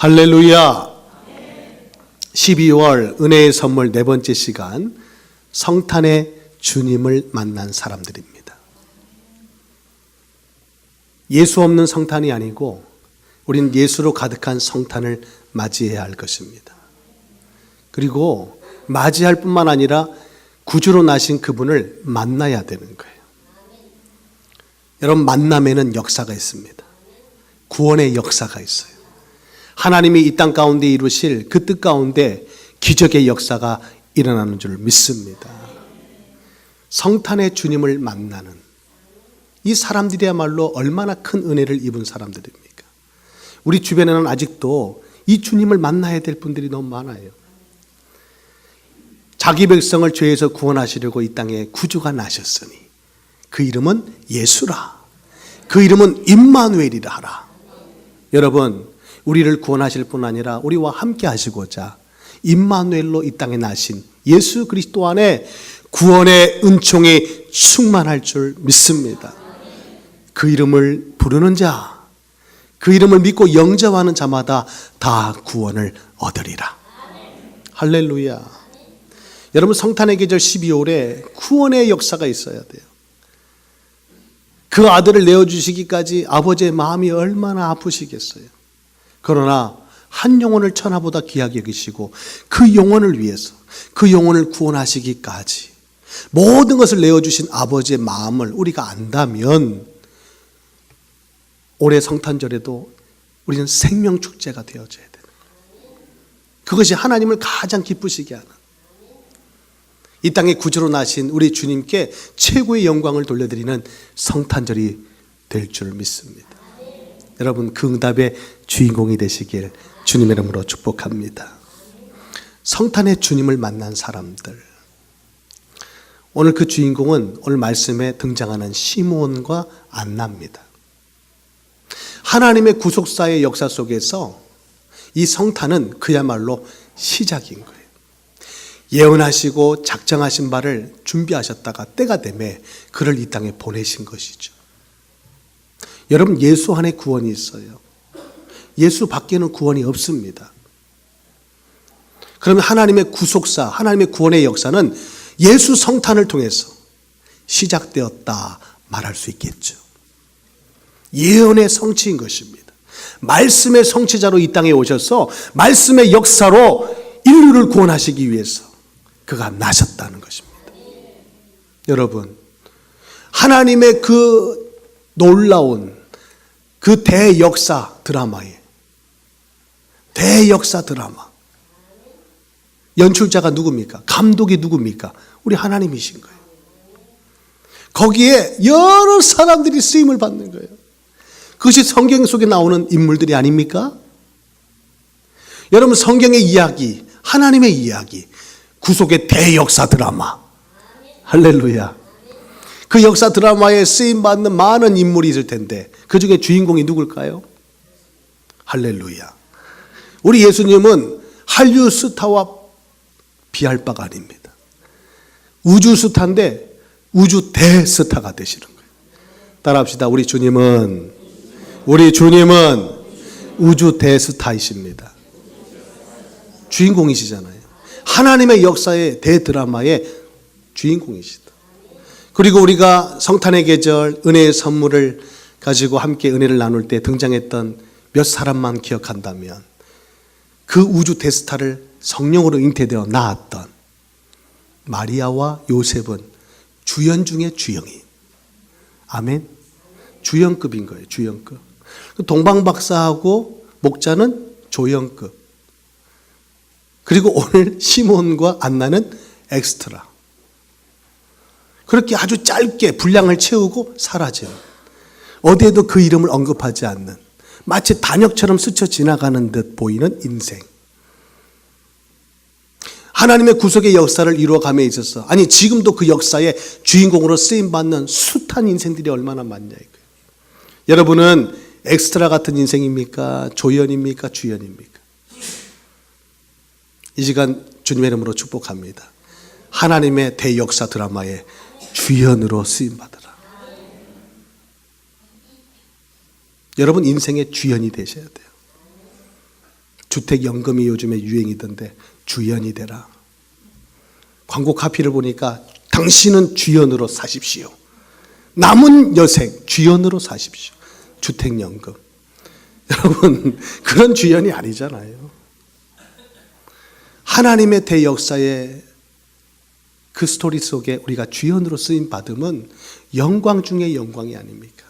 할렐루야. 12월 은혜의 선물 네 번째 시간, 성탄의 주님을 만난 사람들입니다. 예수 없는 성탄이 아니고 우리는 예수로 가득한 성탄을 맞이해야 할 것입니다. 그리고 맞이할 뿐만 아니라 구주로 나신 그분을 만나야 되는 거예요. 여러분, 만남에는 역사가 있습니다. 구원의 역사가 있어요. 하나님이 이 땅 가운데 이루실 그 뜻 가운데 기적의 역사가 일어나는 줄 믿습니다. 성탄의 주님을 만나는 이 사람들이야말로 얼마나 큰 은혜를 입은 사람들입니까? 우리 주변에는 아직도 이 주님을 만나야 될 분들이 너무 많아요. 자기 백성을 죄에서 구원하시려고 이 땅에 구주가 나셨으니 그 이름은 예수라, 그 이름은 임마누엘이라 하라. 여러분, 우리를 구원하실 뿐 아니라 우리와 함께 하시고자 임마누엘로 이 땅에 나신 예수 그리스도 안에 구원의 은총이 충만할 줄 믿습니다. 그 이름을 부르는 자, 그 이름을 믿고 영접하는 자마다 다 구원을 얻으리라. 할렐루야. 여러분, 성탄의 계절 12월에 구원의 역사가 있어야 돼요. 그 아들을 내어주시기까지 아버지의 마음이 얼마나 아프시겠어요. 그러나 한 영혼을 천하보다 귀하게 여기시고 그 영혼을 위해서, 그 영혼을 구원하시기까지 모든 것을 내어주신 아버지의 마음을 우리가 안다면 올해 성탄절에도 우리는 생명축제가 되어져야 돼요. 그것이 하나님을 가장 기쁘시게 하는, 이 땅에 구주로 나신 우리 주님께 최고의 영광을 돌려드리는 성탄절이 될 줄 믿습니다. 여러분, 그 응답의 주인공이 되시길 주님의 이름으로 축복합니다. 성탄의 주님을 만난 사람들, 오늘 그 주인공은 오늘 말씀에 등장하는 시므온과 안나입니다. 하나님의 구속사의 역사 속에서 이 성탄은 그야말로 시작인 거예요. 예언하시고 작정하신 바를 준비하셨다가 때가 되매 그를 이 땅에 보내신 것이죠. 여러분, 예수 안에 구원이 있어요. 예수 밖에는 구원이 없습니다. 그러면 하나님의 구속사, 하나님의 구원의 역사는 예수 성탄을 통해서 시작되었다 말할 수 있겠죠. 예언의 성취인 것입니다. 말씀의 성취자로 이 땅에 오셔서 말씀의 역사로 인류를 구원하시기 위해서 그가 나셨다는 것입니다. 여러분, 하나님의 그 놀라운 그 대역사 드라마에, 대역사 드라마, 연출자가 누굽니까? 감독이 누굽니까? 우리 하나님이신 거예요. 거기에 여러 사람들이 쓰임을 받는 거예요. 그것이 성경 속에 나오는 인물들이 아닙니까? 여러분, 성경의 이야기, 하나님의 이야기, 구속의 대역사 드라마, 할렐루야. 그 역사 드라마에 쓰임받는 많은 인물이 있을 텐데 그 중에 주인공이 누굴까요? 할렐루야. 우리 예수님은 한류 스타와 비할 바가 아닙니다. 우주 스타인데 우주 대스타가 되시는 거예요. 따라합시다. 우리 주님은 우주 대스타이십니다. 주인공이시잖아요. 하나님의 역사의 대드라마의 주인공이시다. 그리고 우리가 성탄의 계절 은혜의 선물을 가지고 함께 은혜를 나눌 때 등장했던 몇 사람만 기억한다면 그 우주 대스타를 성령으로 잉태되어 낳았던 마리아와 요셉은 주연 중에 주영이, 아멘, 주연급인 거예요. 주연급. 동방박사하고 목자는 조연급. 그리고 오늘 시몬과 안나는 엑스트라. 그렇게 아주 짧게 분량을 채우고 사라져요. 어디에도 그 이름을 언급하지 않는, 마치 단역처럼 스쳐 지나가는 듯 보이는 인생. 하나님의 구속의 역사를 이루어감에 있어서, 아니 지금도 그 역사의 주인공으로 쓰임받는 숱한 인생들이 얼마나 많냐 이거예요. 여러분은 엑스트라 같은 인생입니까? 조연입니까? 주연입니까? 이 시간 주님의 이름으로 축복합니다. 하나님의 대역사 드라마에 주연으로 쓰임받으라. 여러분, 인생의 주연이 되셔야 돼요. 주택연금이 요즘에 유행이던데 주연이 되라. 광고 카피를 보니까 당신은 주연으로 사십시오. 남은 여생 주연으로 사십시오. 주택연금. 여러분, 그런 주연이 아니잖아요. 하나님의 대역사에 그 스토리 속에 우리가 주연으로 쓰임 받음은 영광 중에 영광이 아닙니까?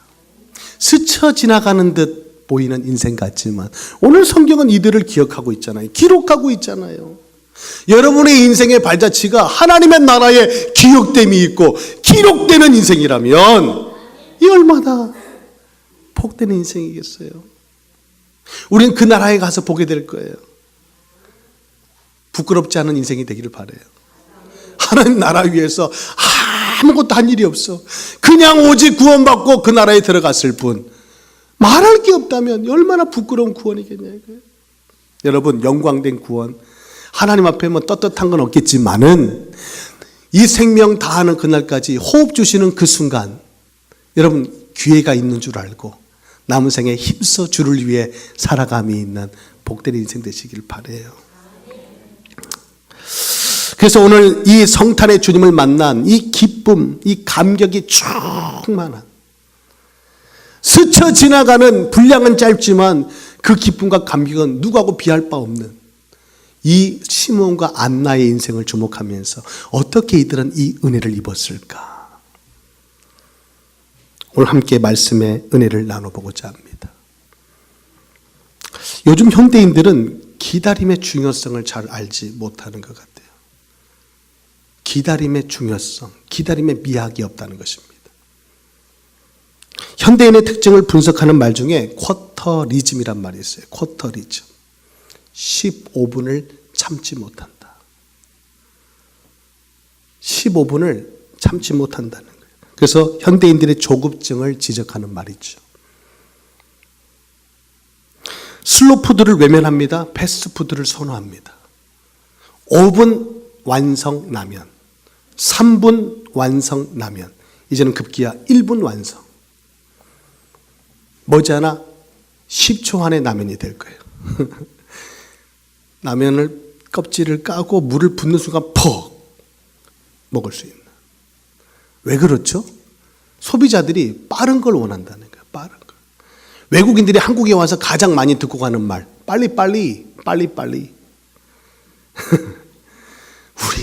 스쳐 지나가는 듯 보이는 인생 같지만 오늘 성경은 이들을 기억하고 있잖아요. 기록하고 있잖아요. 여러분의 인생의 발자취가 하나님의 나라에 기억됨이 있고 기록되는 인생이라면 이 얼마나 복된 인생이겠어요. 우리는 그 나라에 가서 보게 될 거예요. 부끄럽지 않은 인생이 되기를 바라요. 하나님 나라 위에서 아무것도 한 일이 없어. 그냥 오직 구원받고 그 나라에 들어갔을 뿐. 말할 게 없다면 얼마나 부끄러운 구원이겠냐고요. 여러분, 영광된 구원. 하나님 앞에 뭐 떳떳한 건 없겠지만은 이 생명 다하는 그날까지 호흡 주시는 그 순간 여러분 기회가 있는 줄 알고 남은 생에 힘써 주를 위해 살아감이 있는 복된 인생 되시길 바라요. 그래서 오늘 이 성탄의 주님을 만난 이 기쁨, 이 감격이 충만한 스쳐 지나가는 분량은 짧지만 그 기쁨과 감격은 누구하고 비할 바 없는 이 시몬과 안나의 인생을 주목하면서 어떻게 이들은 이 은혜를 입었을까? 오늘 함께 말씀의 은혜를 나눠보고자 합니다. 요즘 현대인들은 기다림의 중요성을 잘 알지 못하는 것 같아요. 기다림의 중요성, 기다림의 미학이 없다는 것입니다. 현대인의 특징을 분석하는 말 중에 쿼터리즘이란 말이 있어요. 쿼터리즘. 15분을 참지 못한다. 15분을 참지 못한다는 거예요. 그래서 현대인들의 조급증을 지적하는 말이죠. 슬로푸드를 외면합니다. 패스트푸드를 선호합니다. 5분 완성 라면, 3분 완성 라면, 이제는 급기야 1분 완성. 머지않아 10초 안에 라면이 될 거예요. 라면을 껍질을 까고 물을 붓는 순간 퍽 먹을 수 있는. 왜 그렇죠? 소비자들이 빠른 걸 원한다는 거예요. 빠른 걸. 외국인들이 한국에 와서 가장 많이 듣고 가는 말, 빨리빨리.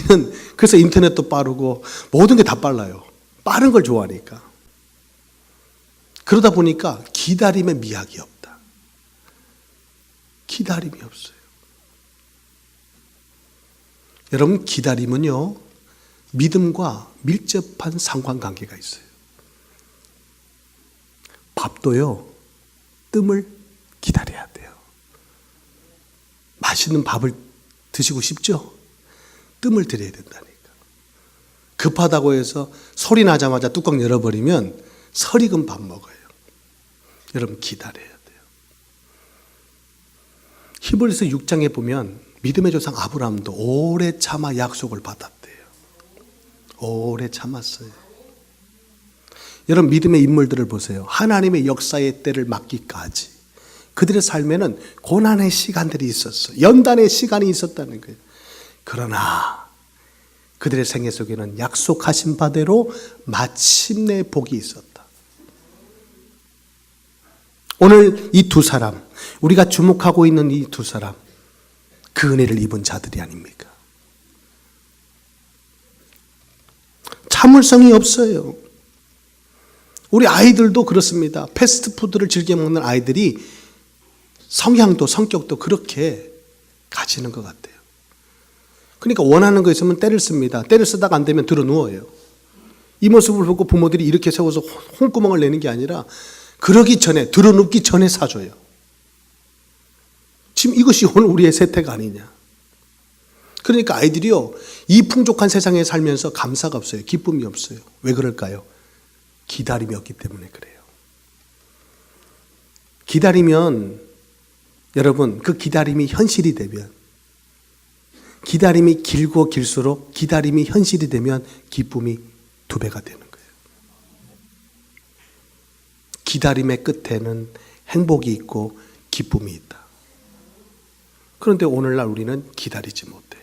우리는 그래서 인터넷도 빠르고 모든 게 다 빨라요. 빠른 걸 좋아하니까. 그러다 보니까 기다림의 미학이 없다. 기다림이 없어요. 여러분, 기다림은요, 믿음과 밀접한 상관관계가 있어요. 밥도요, 뜸을 기다려야 돼요. 맛있는 밥을 드시고 싶죠? 뜸을 들여야 된다니까. 급하다고 해서 소리 나자마자 뚜껑 열어버리면 설익은 밥 먹어요. 여러분, 기다려야 돼요. 히브리서 6장에 보면 믿음의 조상 아브라함도 오래 참아 약속을 받았대요. 오래 참았어요. 여러분, 믿음의 인물들을 보세요. 하나님의 역사의 때를 맞기까지 그들의 삶에는 고난의 시간들이 있었어요. 연단의 시간이 있었다는 거예요. 그러나 그들의 생애 속에는 약속하신 바대로 마침내 복이 있었다. 오늘 이 두 사람, 우리가 주목하고 있는 이 두 사람, 그 은혜를 입은 자들이 아닙니까? 참을성이 없어요. 우리 아이들도 그렇습니다. 패스트푸드를 즐겨 먹는 아이들이 성향도 성격도 그렇게 가지는 것 같아요. 그러니까 원하는 거 있으면 때를 씁니다. 때를 쓰다가 안 되면 들어 누워요. 이 모습을 보고 부모들이 이렇게 세워서 홍구멍을 내는 게 아니라 그러기 전에, 들어 눕기 전에 사줘요. 지금 이것이 오늘 우리의 세태가 아니냐. 그러니까 아이들이요, 이 풍족한 세상에 살면서 감사가 없어요. 기쁨이 없어요. 왜 그럴까요? 기다림이 없기 때문에 그래요. 기다리면, 여러분, 그 기다림이 현실이 되면, 기다림이 길고 길수록 기다림이 현실이 되면 기쁨이 2배가 되는 거예요. 기다림의 끝에는 행복이 있고 기쁨이 있다. 그런데 오늘날 우리는 기다리지 못해요.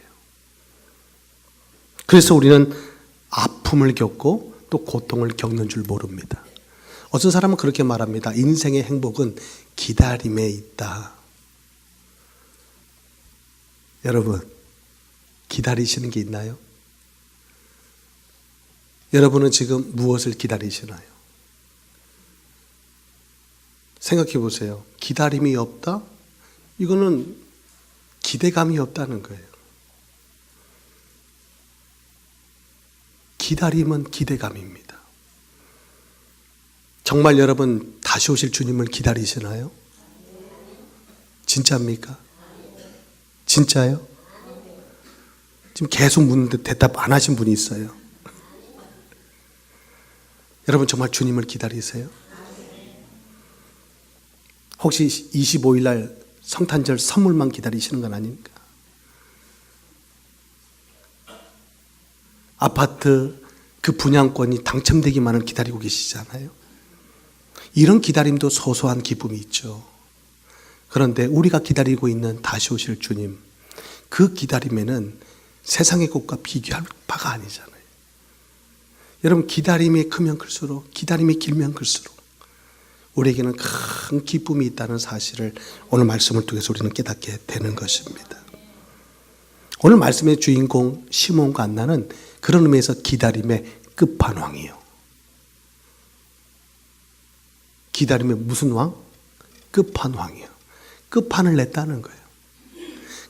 그래서 우리는 아픔을 겪고 또 고통을 겪는 줄 모릅니다. 어떤 사람은 그렇게 말합니다. 인생의 행복은 기다림에 있다. 여러분, 기다리시는 게 있나요? 여러분은 지금 무엇을 기다리시나요? 생각해 보세요. 기다림이 없다? 이거는 기대감이 없다는 거예요. 기다림은 기대감입니다. 정말 여러분 다시 오실 주님을 기다리시나요? 진짜입니까? 진짜요? 지금 계속 묻는데 대답 안 하신 분이 있어요. 여러분 정말 주님을 기다리세요? 혹시 25일 날 성탄절 선물만 기다리시는 건 아닙니까? 아파트 그 분양권이 당첨되기만을 기다리고 계시잖아요. 이런 기다림도 소소한 기쁨이 있죠. 그런데 우리가 기다리고 있는 다시 오실 주님, 그 기다림에는 세상의 것과 비교할 바가 아니잖아요. 여러분 기다림이 크면 클수록, 기다림이 길면 클수록 우리에게는 큰 기쁨이 있다는 사실을 오늘 말씀을 통해서 우리는 깨닫게 되는 것입니다. 오늘 말씀의 주인공 시몬과 안나는 그런 의미에서 기다림의 끝판왕이에요. 기다림의 무슨 왕? 끝판왕이에요. 끝판을 냈다는 거예요.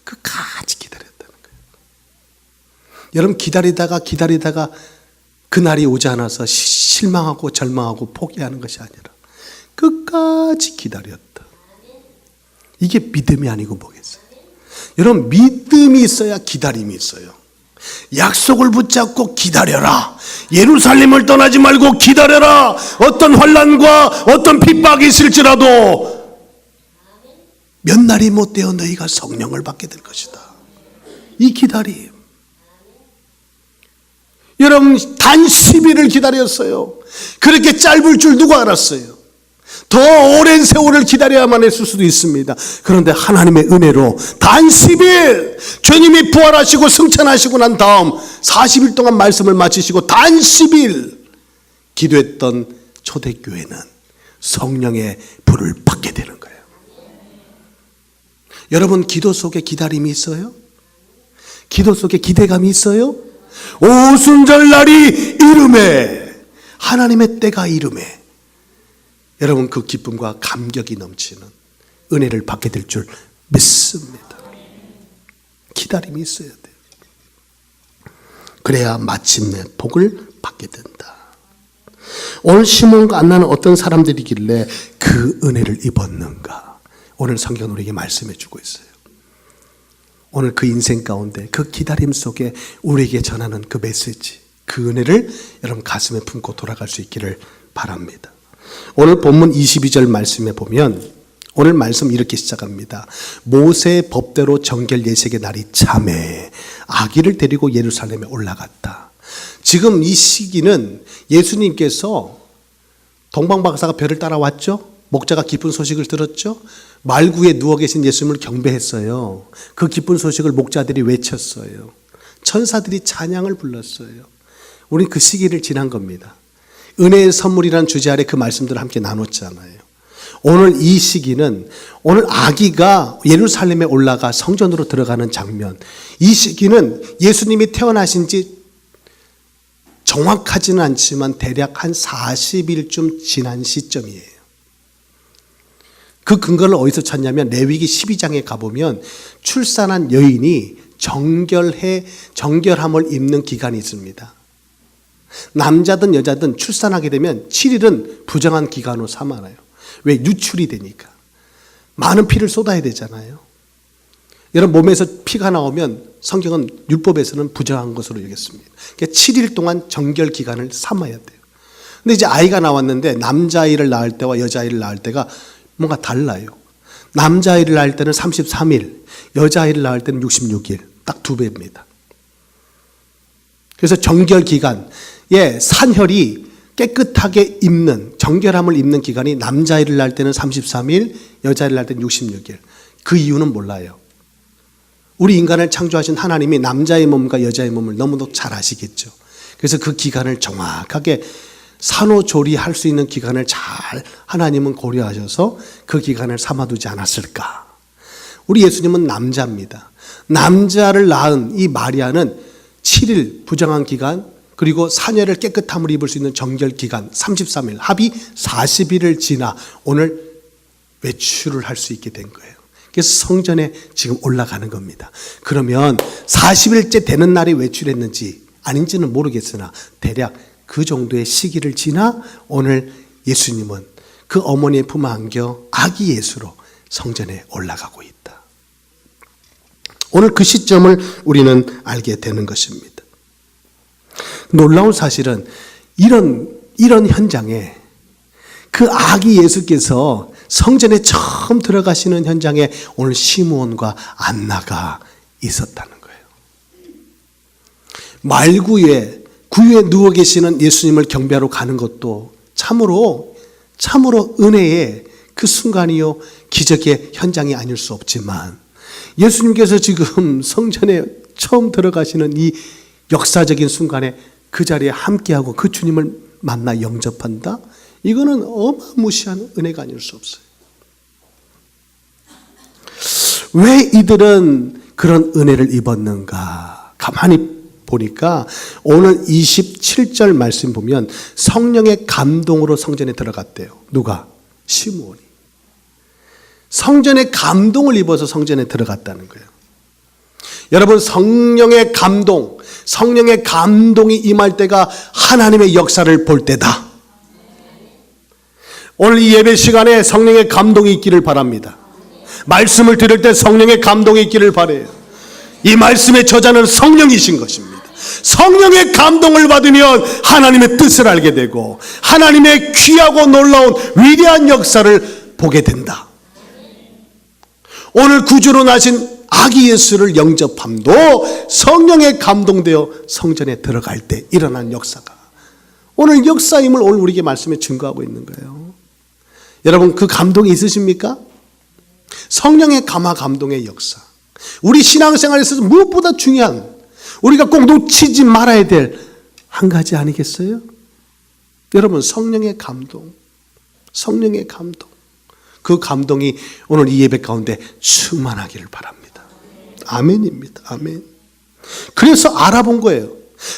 끝까지 기다렸다는 거예요. 여러분 기다리다가 그날이 오지 않아서 실망하고 절망하고 포기하는 것이 아니라 끝까지 기다렸다. 이게 믿음이 아니고 뭐겠어요? 여러분 믿음이 있어야 기다림이 있어요. 약속을 붙잡고 기다려라. 예루살렘을 떠나지 말고 기다려라. 어떤 환난과 어떤 핍박이 있을지라도 몇 날이 못 되어 너희가 성령을 받게 될 것이다. 이 기다림. 여러분 단 10일을 기다렸어요. 그렇게 짧을 줄 누가 알았어요? 더 오랜 세월을 기다려야만 했을 수도 있습니다. 그런데 하나님의 은혜로 단 10일 주님이 부활하시고 승천하시고 난 다음 40일 동안 말씀을 마치시고 단 10일 기도했던 초대교회는 성령의 불을 받게 되는 거예요. 여러분 기도 속에 기다림이 있어요? 기도 속에 기대감이 있어요? 오순절날이 이름에 하나님의 때가 이름에 여러분 그 기쁨과 감격이 넘치는 은혜를 받게 될 줄 믿습니다. 기다림이 있어야 돼요. 그래야 마침내 복을 받게 된다. 오늘 시몬과 안나는 어떤 사람들이길래 그 은혜를 입었는가? 오늘 성경 우리에게 말씀해 주고 있어요. 오늘 그 인생 가운데 그 기다림 속에 우리에게 전하는 그 메시지, 그 은혜를 여러분 가슴에 품고 돌아갈 수 있기를 바랍니다. 오늘 본문 22절 말씀에 보면 오늘 말씀 이렇게 시작합니다. 모세의 법대로 정결 예식의 날이 참에 아기를 데리고 예루살렘에 올라갔다. 지금 이 시기는 예수님께서 동방박사가 별을 따라왔죠. 목자가 기쁜 소식을 들었죠. 말구에 누워 계신 예수님을 경배했어요. 그 기쁜 소식을 목자들이 외쳤어요. 천사들이 찬양을 불렀어요. 우리는 그 시기를 지난 겁니다. 은혜의 선물이라는 주제 아래 그 말씀들을 함께 나눴잖아요. 오늘 이 시기는 오늘 아기가 예루살렘에 올라가 성전으로 들어가는 장면, 이 시기는 예수님이 태어나신 지 정확하지는 않지만 대략 한 40일쯤 지난 시점이에요. 그 근거를 어디서 찾냐면 레위기 12장에 가보면 출산한 여인이 정결함을 입는 기간이 있습니다. 남자든 여자든 출산하게 되면 7일은 부정한 기간으로 삼아요. 왜? 유출이 되니까. 많은 피를 쏟아야 되잖아요. 여러분 몸에서 피가 나오면 성경은 율법에서는 부정한 것으로 여겼습니다. 그러니까 7일 동안 정결 기간을 삼아야 돼요. 근데 이제 아이가 나왔는데 남자아이를 낳을 때와 여자아이를 낳을 때가 뭔가 달라요. 남자아이를 낳을 때는 33일, 여자아이를 낳을 때는 66일. 딱 2배입니다. 그래서 정결 기간, 산혈이 깨끗하게 입는, 정결함을 입는 기간이 남자아이를 낳을 때는 33일, 여자아이를 낳을 때는 66일. 그 이유는 몰라요. 우리 인간을 창조하신 하나님이 남자의 몸과 여자의 몸을 너무도 잘 아시겠죠. 그래서 그 기간을 정확하게 산후조리할 수 있는 기간을 잘 하나님은 고려하셔서 그 기간을 삼아두지 않았을까. 우리 예수님은 남자입니다. 남자를 낳은 이 마리아는 7일 부정한 기간, 그리고 사녀를 깨끗함을 입을 수 있는 정결 기간 33일, 합이 40일을 지나 오늘 외출을 할 수 있게 된 거예요. 그래서 성전에 지금 올라가는 겁니다. 그러면 40일째 되는 날에 외출했는지 아닌지는 모르겠으나 대략 그 정도의 시기를 지나 오늘 예수님은 그 어머니의 품 안겨 아기 예수로 성전에 올라가고 있다. 오늘 그 시점을 우리는 알게 되는 것입니다. 놀라운 사실은 이런 현장에 그 아기 예수께서 성전에 처음 들어가시는 현장에 오늘 시므온과 안나가 있었다는 거예요. 말구유에 누워 계시는 예수님을 경배하러 가는 것도 참으로 은혜의 그 순간이요 기적의 현장이 아닐 수 없지만, 예수님께서 지금 성전에 처음 들어가시는 이 역사적인 순간에 그 자리에 함께하고 그 주님을 만나 영접한다? 이거는 어마무시한 은혜가 아닐 수 없어요. 왜 이들은 그런 은혜를 입었는가? 가만히 보니까 오늘 27절 말씀 보면 성령의 감동으로 성전에 들어갔대요. 누가? 시므온이. 성전의 감동을 입어서 성전에 들어갔다는 거예요. 여러분, 성령의 감동이 임할 때가 하나님의 역사를 볼 때다. 오늘 이 예배 시간에 성령의 감동이 있기를 바랍니다. 말씀을 들을 때 성령의 감동이 있기를 바라요. 이 말씀의 저자는 성령이신 것입니다. 성령의 감동을 받으면 하나님의 뜻을 알게 되고 하나님의 귀하고 놀라운 위대한 역사를 보게 된다. 오늘 구주로 나신 아기 예수를 영접함도 성령에 감동되어 성전에 들어갈 때 일어난 역사가 오늘 역사임을 오늘 우리에게 말씀에 증거하고 있는 거예요. 여러분, 그 감동이 있으십니까? 성령의 감동의 역사. 우리 신앙생활에 있어서 무엇보다 중요한, 우리가 꼭 놓치지 말아야 될 한 가지 아니겠어요? 여러분, 성령의 감동. 그 감동이 오늘 이 예배 가운데 충만하기를 바랍니다. 아멘입니다. 아멘. 그래서 알아본 거예요.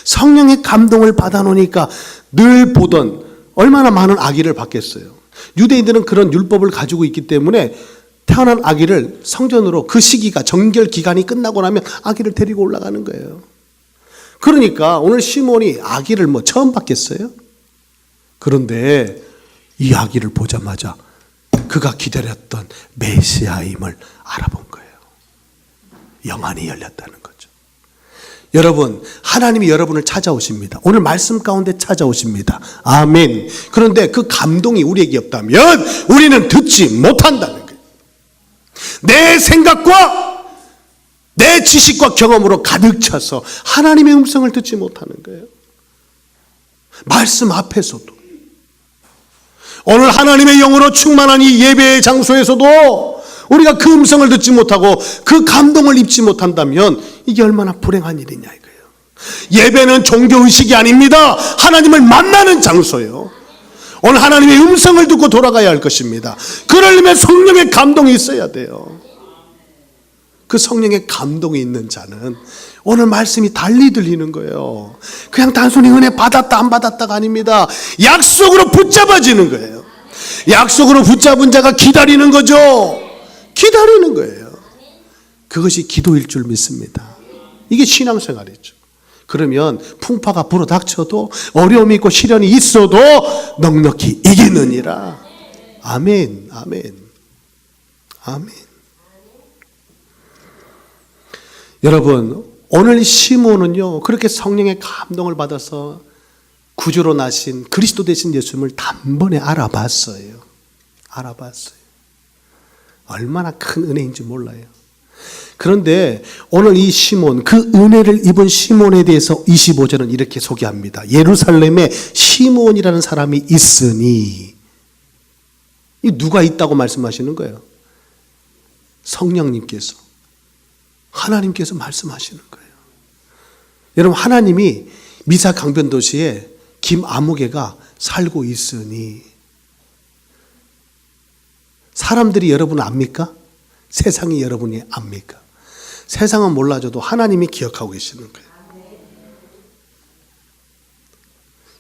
성령의 감동을 받아놓으니까 늘 보던 얼마나 많은 아기를 받겠어요. 유대인들은 그런 율법을 가지고 있기 때문에 태어난 아기를 성전으로 그 시기가 정결 기간이 끝나고 나면 아기를 데리고 올라가는 거예요. 그러니까 오늘 시몬이 아기를 처음 봤겠어요? 그런데 이 아기를 보자마자 그가 기다렸던 메시아임을 알아본 거예요. 영안이 열렸다는 거죠. 여러분, 하나님이 여러분을 찾아오십니다. 오늘 말씀 가운데 찾아오십니다. 아멘. 그런데 그 감동이 우리에게 없다면 우리는 듣지 못한다는 거예요. 내 생각과 내 지식과 경험으로 가득 차서 하나님의 음성을 듣지 못하는 거예요. 말씀 앞에서도. 오늘 하나님의 영으로 충만한 이 예배의 장소에서도 우리가 그 음성을 듣지 못하고 그 감동을 입지 못한다면 이게 얼마나 불행한 일이냐 이거예요. 예배는 종교의식이 아닙니다. 하나님을 만나는 장소예요. 오늘 하나님의 음성을 듣고 돌아가야 할 것입니다. 그러려면 성령의 감동이 있어야 돼요. 그 성령의 감동이 있는 자는 오늘 말씀이 달리 들리는 거예요. 그냥 단순히 은혜 받았다 안 받았다가 아닙니다. 약속으로 붙잡아지는 거예요. 약속으로 붙잡은 자가 기다리는 거죠. 기다리는 거예요. 그것이 기도일 줄 믿습니다. 이게 신앙생활이죠. 그러면 풍파가 불어닥쳐도 어려움이 있고 시련이 있어도 넉넉히 이기느니라. 아멘. 아멘. 아멘. 여러분, 오늘 시므온은요 그렇게 성령의 감동을 받아서 구주로 나신 그리스도 되신 예수님을 단번에 알아봤어요. 얼마나 큰 은혜인지 몰라요. 그런데 오늘 이 시몬, 그 은혜를 입은 시몬에 대해서 25절은 이렇게 소개합니다. 예루살렘에 시몬이라는 사람이 있으니. 이 누가 있다고 말씀하시는 거예요? 성령님께서. 하나님께서 말씀하시는 거예요. 여러분, 하나님이 미사 강변도시에 김아무개가 살고 있으니 사람들이 여러분 압니까? 세상이 여러분이 압니까? 세상은 몰라줘도 하나님이 기억하고 계시는 거예요.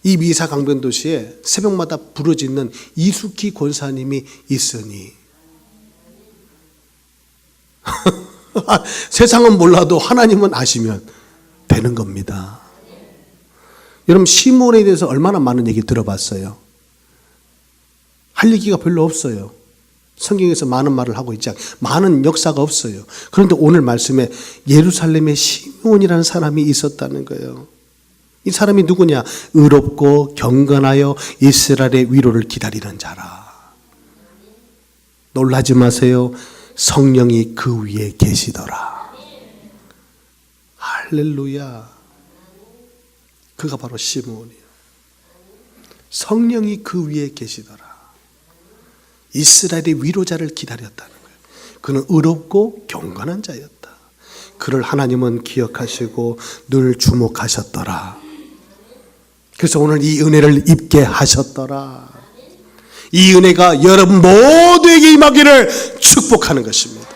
이 미사 강변도시에 새벽마다 부르짖는 이숙희 권사님이 있으니 세상은 몰라도 하나님은 아시면 되는 겁니다. 여러분, 시몬에 대해서 얼마나 많은 얘기 들어봤어요? 할 얘기가 별로 없어요. 성경에서 많은 말을 하고 있지 않고 많은 역사가 없어요. 그런데 오늘 말씀에 예루살렘에 시몬이라는 사람이 있었다는 거예요. 이 사람이 누구냐? 의롭고 경건하여 이스라엘의 위로를 기다리는 자라. 놀라지 마세요. 성령이 그 위에 계시더라. 할렐루야. 그가 바로 시몬이에요. 성령이 그 위에 계시더라. 이스라엘의 위로자를 기다렸다는 거예요. 그는 의롭고 경건한 자였다. 그를 하나님은 기억하시고 늘 주목하셨더라. 그래서 오늘 이 은혜를 입게 하셨더라. 이 은혜가 여러분 모두에게 임하기를 축복하는 것입니다.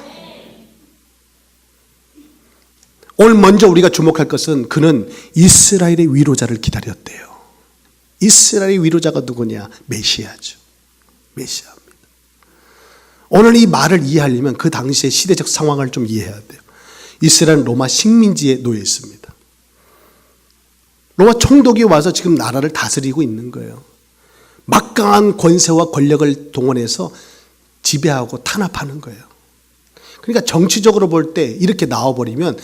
오늘 먼저 우리가 주목할 것은 그는 이스라엘의 위로자를 기다렸대요. 이스라엘의 위로자가 누구냐? 메시아죠. 메시아입니다. 오늘 이 말을 이해하려면 그 당시의 시대적 상황을 좀 이해해야 돼요. 이스라엘은 로마 식민지에 놓여 있습니다. 로마 총독이 와서 지금 나라를 다스리고 있는 거예요. 막강한 권세와 권력을 동원해서 지배하고 탄압하는 거예요. 그러니까 정치적으로 볼 때 이렇게 나와버리면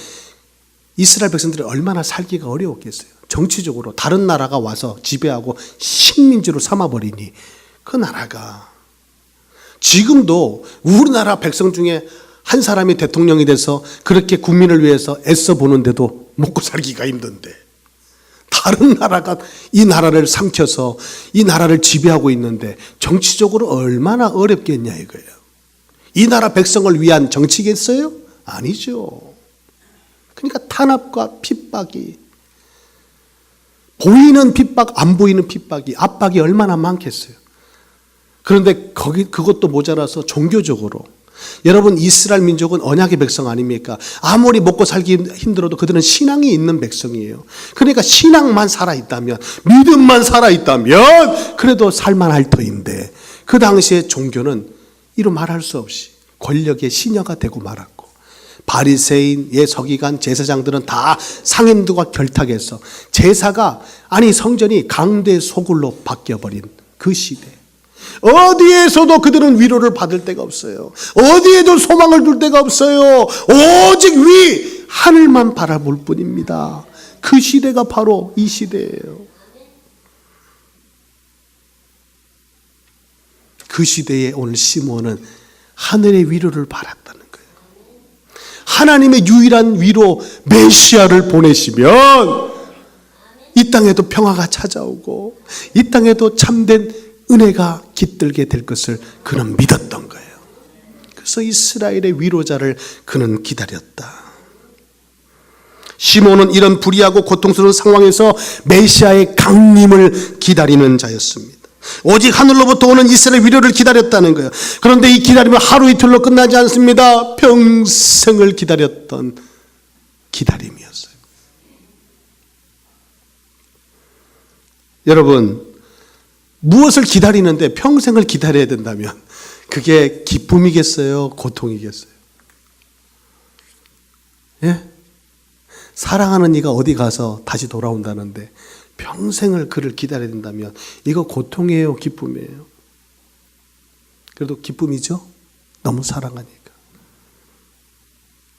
이스라엘 백성들이 얼마나 살기가 어려웠겠어요. 정치적으로 다른 나라가 와서 지배하고 식민지로 삼아버리니 그 나라가 지금도 우리나라 백성 중에 한 사람이 대통령이 돼서 그렇게 국민을 위해서 애써 보는데도 먹고 살기가 힘든데 다른 나라가 이 나라를 삼켜서 이 나라를 지배하고 있는데 정치적으로 얼마나 어렵겠냐 이거예요. 이 나라 백성을 위한 정치겠어요? 아니죠. 그러니까 탄압과 핍박이, 보이는 핍박, 안 보이는 핍박이, 압박이 얼마나 많겠어요. 그런데 그것도 모자라서 종교적으로, 여러분 이스라엘 민족은 언약의 백성 아닙니까? 아무리 먹고 살기 힘들어도 그들은 신앙이 있는 백성이에요. 그러니까 신앙만 살아있다면, 믿음만 살아있다면 그래도 살만할 터인데 그 당시에 종교는 이루 말할 수 없이 권력의 시녀가 되고 말았고, 바리새인, 서기관, 제사장들은 다 상인들과 결탁해서 제사가, 아니 성전이 강대 소굴로 바뀌어버린 그 시대, 어디에서도 그들은 위로를 받을 데가 없어요. 어디에도 소망을 둘 데가 없어요. 오직 위 하늘만 바라볼 뿐입니다. 그 시대가 바로 이 시대예요. 그 시대에 오늘 시몬은 하늘의 위로를 바랐다는 거예요. 하나님의 유일한 위로 메시아를 보내시면 이 땅에도 평화가 찾아오고 이 땅에도 참된 은혜가 깃들게 될 것을 그는 믿었던 거예요. 그래서 이스라엘의 위로자를 그는 기다렸다. 시몬은 이런 불의하고 고통스러운 상황에서 메시아의 강림을 기다리는 자였습니다. 오직 하늘로부터 오는 이스라엘 위로를 기다렸다는 거예요. 그런데 이 기다림은 하루 이틀로 끝나지 않습니다. 평생을 기다렸던 기다림이었어요. 여러분, 무엇을 기다리는데 평생을 기다려야 된다면 그게 기쁨이겠어요? 고통이겠어요? 예? 사랑하는 이가 어디 가서 다시 돌아온다는데 평생을 그를 기다려야 된다면 이거 고통이에요? 기쁨이에요? 그래도 기쁨이죠? 너무 사랑하니까.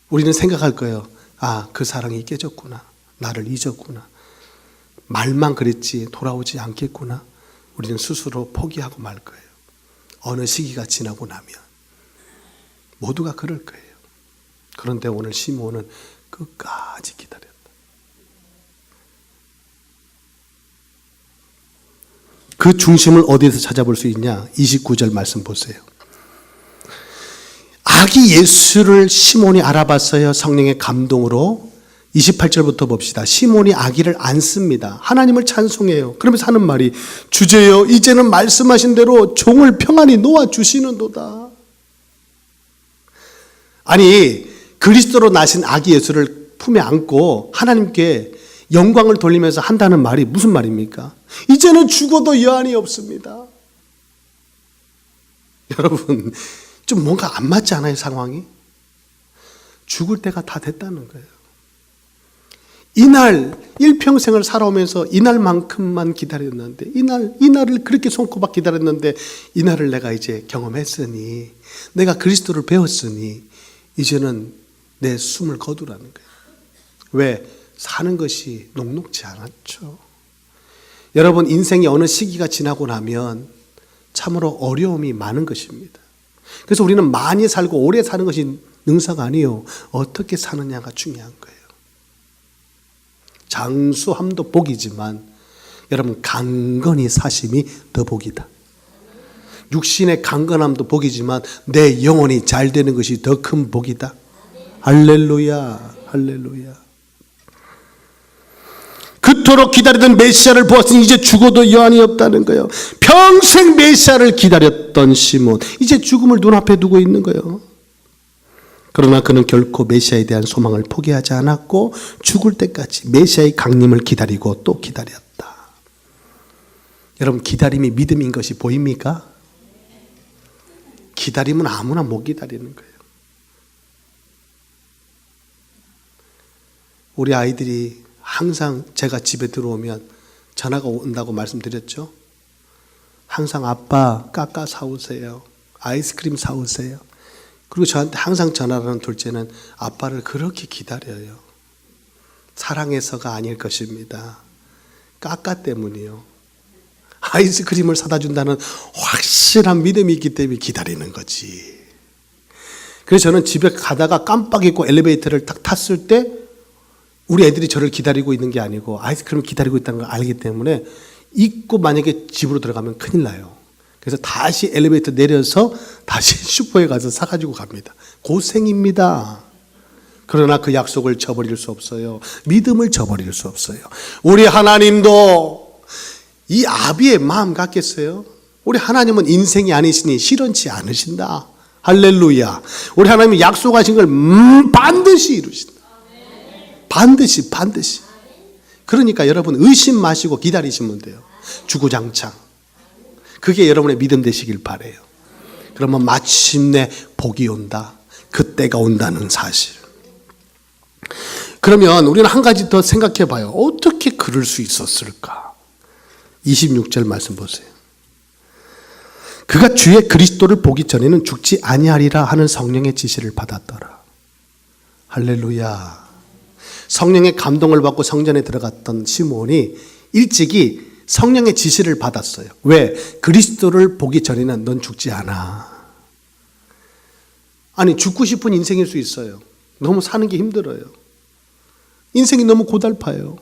우리는 생각할 거예요. 아, 그 사랑이 깨졌구나. 나를 잊었구나. 말만 그랬지 돌아오지 않겠구나. 우리는 스스로 포기하고 말 거예요. 어느 시기가 지나고 나면 모두가 그럴 거예요. 그런데 오늘 시몬은 끝까지 기다렸다. 그 중심을 어디에서 찾아볼 수 있냐? 29절 말씀 보세요. 아기 예수를 시몬이 알아봤어요. 성령의 감동으로. 28절부터 봅시다. 시몬이 아기를 안습니다. 하나님을 찬송해요. 그러면서 하는 말이 주제여 이제는 말씀하신 대로 종을 평안히 놓아주시는도다. 아니 그리스도로 나신 아기 예수를 품에 안고 하나님께 영광을 돌리면서 한다는 말이 무슨 말입니까? 이제는 죽어도 여한이 없습니다. 여러분 좀 뭔가 안 맞지 않아요? 상황이? 죽을 때가 다 됐다는 거예요. 이날 일평생을 살아오면서 이날만큼만 기다렸는데 이날을 그렇게 손꼽아 기다렸는데 이날을 내가 이제 경험했으니 내가 그리스도를 배웠으니 이제는 내 숨을 거두라는 거예요. 왜? 사는 것이 녹록지 않았죠. 여러분 인생의 어느 시기가 지나고 나면 참으로 어려움이 많은 것입니다. 그래서 우리는 많이 살고 오래 사는 것이 능사가 아니에요. 어떻게 사느냐가 중요한 거예요. 장수함도 복이지만 여러분 강건히 사심이 더 복이다. 육신의 강건함도 복이지만 내 영혼이 잘 되는 것이 더 큰 복이다. 할렐루야, 할렐루야. 그토록 기다리던 메시아를 보았으니 이제 죽어도 여한이 없다는 거예요. 평생 메시아를 기다렸던 시몬 이제 죽음을 눈앞에 두고 있는 거예요. 그러나 그는 결코 메시아에 대한 소망을 포기하지 않았고 죽을 때까지 메시아의 강림을 기다리고 또 기다렸다. 여러분 기다림이 믿음인 것이 보입니까? 기다림은 아무나 못 기다리는 거예요. 우리 아이들이 항상 제가 집에 들어오면 전화가 온다고 말씀드렸죠. 항상 아빠 까까 사오세요. 아이스크림 사오세요. 그리고 저한테 항상 전화를 하는 둘째는 아빠를 그렇게 기다려요. 사랑해서가 아닐 것입니다. 까까 때문이요. 아이스크림을 사다 준다는 확실한 믿음이 있기 때문에 기다리는 거지. 그래서 저는 집에 가다가 깜빡 잊고 엘리베이터를 딱 탔을 때 우리 애들이 저를 기다리고 있는 게 아니고 아이스크림을 기다리고 있다는 걸 알기 때문에 잊고 만약에 집으로 들어가면 큰일 나요. 그래서 다시 엘리베이터 내려서 다시 슈퍼에 가서 사가지고 갑니다. 고생입니다. 그러나 그 약속을 저버릴 수 없어요. 믿음을 저버릴 수 없어요. 우리 하나님도 이 아비의 마음 같겠어요? 우리 하나님은 인생이 아니시니 시련치 않으신다. 할렐루야. 우리 하나님이 약속하신 걸 반드시 이루신다. 반드시. 그러니까 여러분 의심 마시고 기다리시면 돼요. 주구장창. 그게 여러분의 믿음 되시길 바라요. 그러면 마침내 복이 온다. 그때가 온다는 사실. 그러면 우리는 한 가지 더 생각해 봐요. 어떻게 그럴 수 있었을까? 26절 말씀 보세요. 그가 주의 그리스도를 보기 전에는 죽지 아니하리라 하는 성령의 지시를 받았더라. 할렐루야. 성령의 감동을 받고 성전에 들어갔던 시몬이 일찍이 성령의 지시를 받았어요. 왜? 그리스도를 보기 전에는 넌 죽지 않아. 아니 죽고 싶은 인생일 수 있어요. 너무 사는 게 힘들어요. 인생이 너무 고달파요.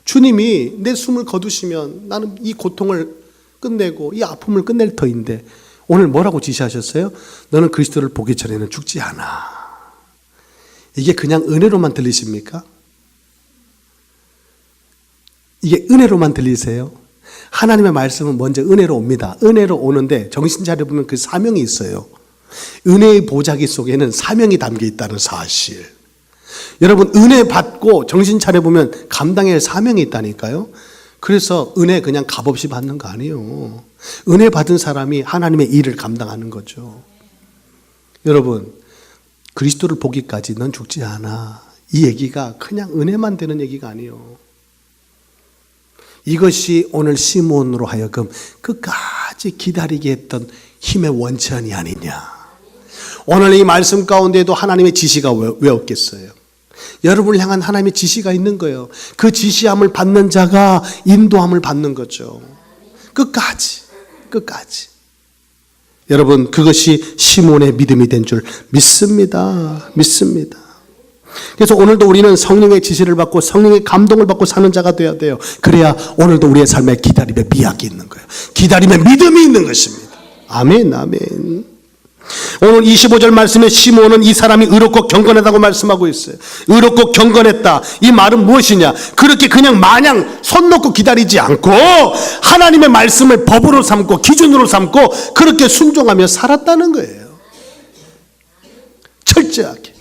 주님이 내 숨을 거두시면 나는 이 고통을 끝내고 이 아픔을 끝낼 터인데 오늘 뭐라고 지시하셨어요? 너는 그리스도를 보기 전에는 죽지 않아. 이게 그냥 은혜로만 들리십니까? 이게 은혜로만 들리세요? 하나님의 말씀은 먼저 은혜로 옵니다. 은혜로 오는데 정신 차려보면 그 사명이 있어요. 은혜의 보자기 속에는 사명이 담겨 있다는 사실. 여러분 은혜 받고 정신 차려보면 감당해야 할 사명이 있다니까요. 그래서 은혜 그냥 값없이 받는 거 아니에요. 은혜 받은 사람이 하나님의 일을 감당하는 거죠. 여러분 그리스도를 보기까지 넌 죽지 않아. 이 얘기가 그냥 은혜만 되는 얘기가 아니에요. 이것이 오늘 시몬으로 하여금 끝까지 기다리게 했던 힘의 원천이 아니냐. 오늘 이 말씀 가운데도 하나님의 지시가 왜 없겠어요? 여러분을 향한 하나님의 지시가 있는 거예요. 그 지시함을 받는 자가 인도함을 받는 거죠. 끝까지. 여러분 그것이 시몬의 믿음이 된 줄 믿습니다. 그래서 오늘도 우리는 성령의 지시를 받고 성령의 감동을 받고 사는 자가 되어야 돼요. 그래야 오늘도 우리의 삶에 기다림의 미학이 있는 거예요. 기다림의 믿음이 있는 것입니다. 아멘. 오늘 25절 말씀에 시므온은 이 사람이 의롭고 경건하다고 말씀하고 있어요. 의롭고 경건했다. 이 말은 무엇이냐? 그렇게 그냥 마냥 손 놓고 기다리지 않고 하나님의 말씀을 법으로 삼고 기준으로 삼고 그렇게 순종하며 살았다는 거예요. 철저하게.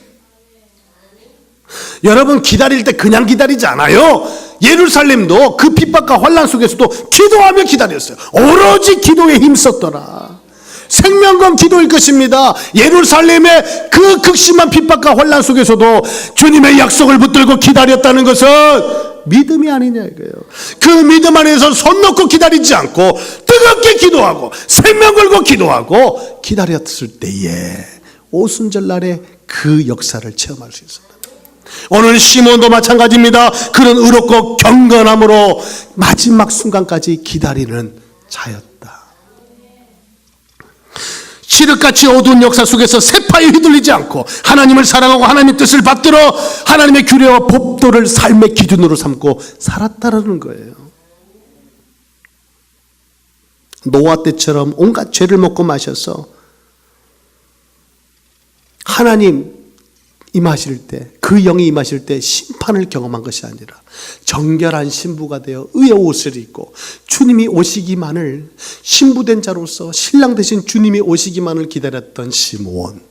여러분, 기다릴 때 그냥 기다리지 않아요. 예루살렘도 그 핍박과 환난 속에서도 기도하며 기다렸어요. 오로지 기도에 힘썼더라. 생명건 기도일 것입니다. 예루살렘의 그 극심한 핍박과 환난 속에서도 주님의 약속을 붙들고 기다렸다는 것은 믿음이 아니냐 이거예요. 그 믿음 안에서 손 놓고 기다리지 않고 뜨겁게 기도하고 생명 걸고 기도하고 기다렸을 때에 오순절날에 그 역사를 체험할 수 있습니다. 오늘 시몬도 마찬가지입니다. 그런 의롭고 경건함으로 마지막 순간까지 기다리는 자였다. 칠흑같이 어두운 역사 속에서 세파에 휘둘리지 않고 하나님을 사랑하고 하나님의 뜻을 받들어 하나님의 규례와 법도를 삶의 기준으로 삼고 살았다라는 거예요. 노아 때처럼 온갖 죄를 먹고 마셔서 하나님 임하실 때, 그 영이 임하실 때 심판을 경험한 것이 아니라 정결한 신부가 되어 의의 옷을 입고 주님이 오시기만을, 신부된 자로서 신랑 되신 주님이 오시기만을 기다렸던 시므온.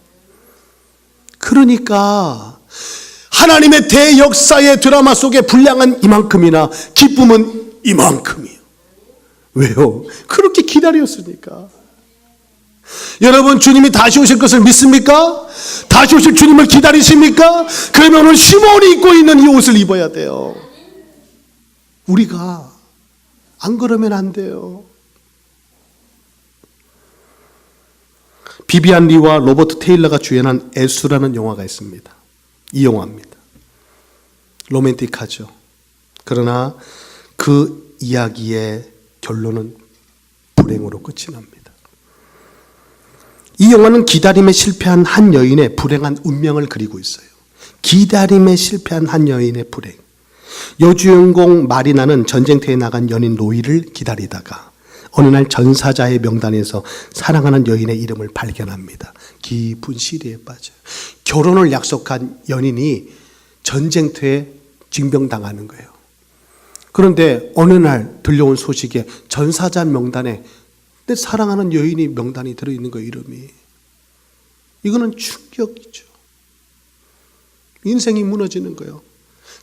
그러니까 하나님의 대역사의 드라마 속에 분량은 이만큼이나 기쁨은 이만큼이에요. 왜요? 그렇게 기다렸으니까. 여러분, 주님이 다시 오실 것을 믿습니까? 다시 오실 주님을 기다리십니까? 그러면 오늘 시몬이 입고 있는 이 옷을 입어야 돼요. 우리가 안 그러면 안 돼요. 비비안 리와 로버트 테일러가 주연한 애수라는 영화가 있습니다. 이 영화입니다. 로맨틱하죠. 그러나 그 이야기의 결론은 불행으로 끝이 납니다. 이 영화는 기다림에 실패한 한 여인의 불행한 운명을 그리고 있어요. 기다림에 실패한 한 여인의 불행. 여주인공 마리나는 전쟁터에 나간 연인 로이를 기다리다가 어느 날 전사자의 명단에서 사랑하는 여인의 이름을 발견합니다. 깊은 시리에 빠져요. 결혼을 약속한 연인이 전쟁터에 징병당하는 거예요. 그런데 어느 날 들려온 소식에 전사자 명단에 내 사랑하는 여인이 명단이 들어있는 거예요, 이름이. 이거는 충격이죠. 인생이 무너지는 거예요.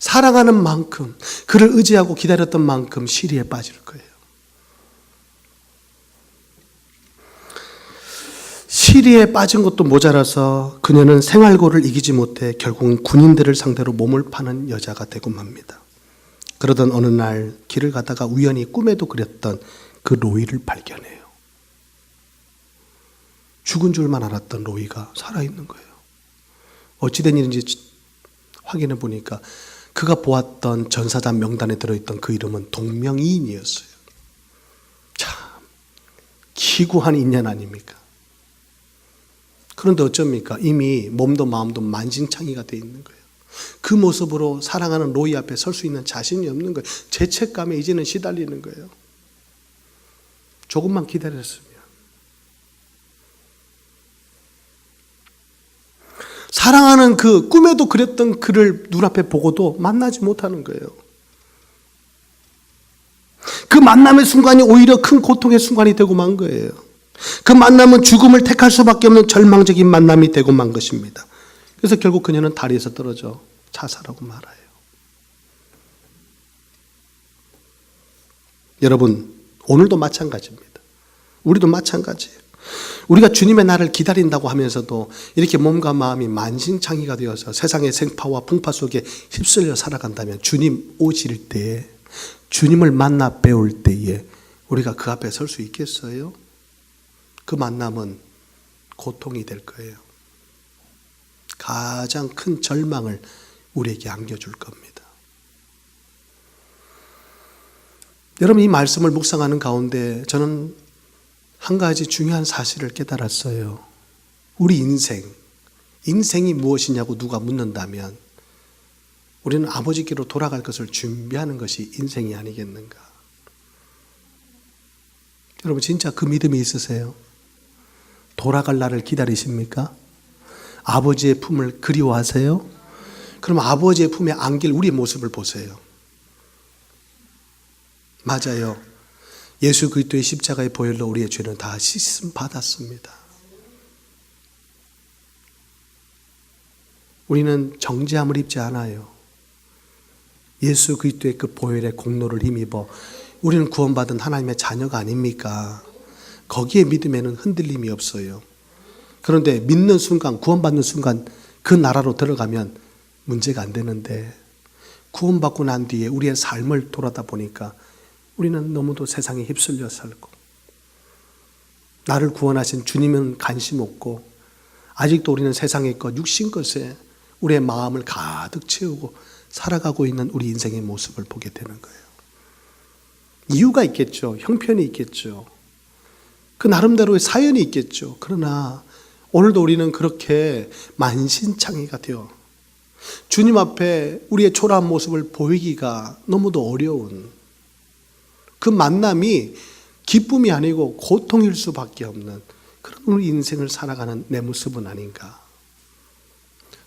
사랑하는 만큼, 그를 의지하고 기다렸던 만큼 시리에 빠질 거예요. 시리에 빠진 것도 모자라서 그녀는 생활고를 이기지 못해 결국은 군인들을 상대로 몸을 파는 여자가 되고 맙니다. 그러던 어느 날 길을 가다가 우연히 꿈에도 그렸던 그 로이를 발견해요. 죽은 줄만 알았던 로이가 살아있는 거예요. 어찌된 일인지 확인해 보니까 그가 보았던 전사자 명단에 들어있던 그 이름은 동명이인이었어요. 참 기구한 인연 아닙니까? 그런데 어쩝니까? 이미 몸도 마음도 만신창이가 돼 있는 거예요. 그 모습으로 사랑하는 로이 앞에 설 수 있는 자신이 없는 거예요. 죄책감에 이제는 시달리는 거예요. 조금만 기다렸으면. 사랑하는 그 꿈에도 그랬던 그를 눈앞에 보고도 만나지 못하는 거예요. 그 만남의 순간이 오히려 큰 고통의 순간이 되고 만 거예요. 그 만남은 죽음을 택할 수밖에 없는 절망적인 만남이 되고 만 것입니다. 그래서 결국 그녀는 다리에서 떨어져 자살하고 말아요. 여러분, 오늘도 마찬가지입니다. 우리도 마찬가지예요. 우리가 주님의 날을 기다린다고 하면서도 이렇게 몸과 마음이 만신창이가 되어서 세상의 생파와 풍파 속에 휩쓸려 살아간다면 주님 오실 때에, 주님을 만나 배울 때에 우리가 그 앞에 설 수 있겠어요? 그 만남은 고통이 될 거예요. 가장 큰 절망을 우리에게 안겨줄 겁니다. 여러분, 이 말씀을 묵상하는 가운데 저는 한 가지 중요한 사실을 깨달았어요. 우리 인생이 무엇이냐고 누가 묻는다면 우리는 아버지께로 돌아갈 것을 준비하는 것이 인생이 아니겠는가? 여러분, 진짜 그 믿음이 있으세요? 돌아갈 날을 기다리십니까? 아버지의 품을 그리워하세요? 그럼 아버지의 품에 안길 우리의 모습을 보세요. 맞아요. 예수 그리스도의 십자가의 보혈로 우리의 죄는 다 씻음 받았습니다. 우리는 정죄함을 입지 않아요. 예수 그리스도의 그 보혈의 공로를 힘입어 우리는 구원받은 하나님의 자녀가 아닙니까? 거기에 믿음에는 흔들림이 없어요. 그런데 믿는 순간, 구원받는 순간 그 나라로 들어가면 문제가 안 되는데, 구원받고 난 뒤에 우리의 삶을 돌아다 보니까 우리는 너무도 세상에 휩쓸려 살고, 나를 구원하신 주님은 관심 없고, 아직도 우리는 세상의 것, 육신 것에 우리의 마음을 가득 채우고 살아가고 있는 우리 인생의 모습을 보게 되는 거예요. 이유가 있겠죠. 형편이 있겠죠. 그 나름대로의 사연이 있겠죠. 그러나 오늘도 우리는 그렇게 만신창이가 되어 주님 앞에 우리의 초라한 모습을 보이기가 너무도 어려운, 그 만남이 기쁨이 아니고 고통일 수밖에 없는 그런 우리 인생을 살아가는 내 모습은 아닌가.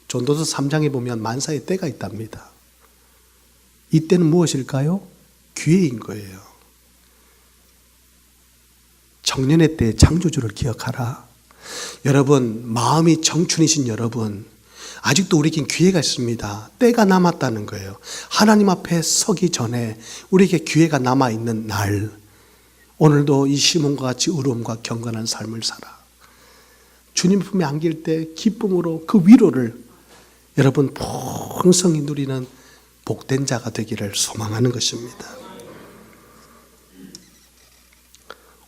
전도서 3장에 보면 만사의 때가 있답니다. 이때는 무엇일까요? 기회인 거예요. 청년의 때의 창조주를 기억하라. 여러분, 마음이 청춘이신 여러분, 아직도 우리에겐 기회가 있습니다. 때가 남았다는 거예요. 하나님 앞에 서기 전에 우리에게 기회가 남아있는 날, 오늘도 이 시몬과 같이 의로움과 경건한 삶을 살아 주님 품에 안길 때 기쁨으로 그 위로를 여러분 풍성히 누리는 복된 자가 되기를 소망하는 것입니다.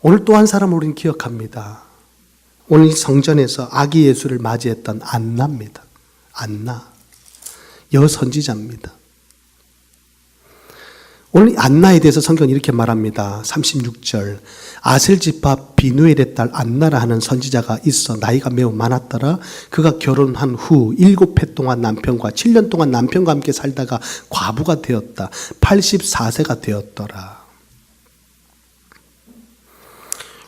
오늘 또 한 사람을 우리는 기억합니다. 오늘 이 성전에서 아기 예수를 맞이했던 안나입니다. 안나, 여선지자입니다. 오늘 안나에 대해서 성경은 이렇게 말합니다. 36절, 아셀지파 비누엘의 딸 안나라 하는 선지자가 있어 나이가 매우 많았더라. 그가 결혼한 후 7해 동안 남편과 7년 동안 남편과 함께 살다가 과부가 되었다. 84세가 되었더라.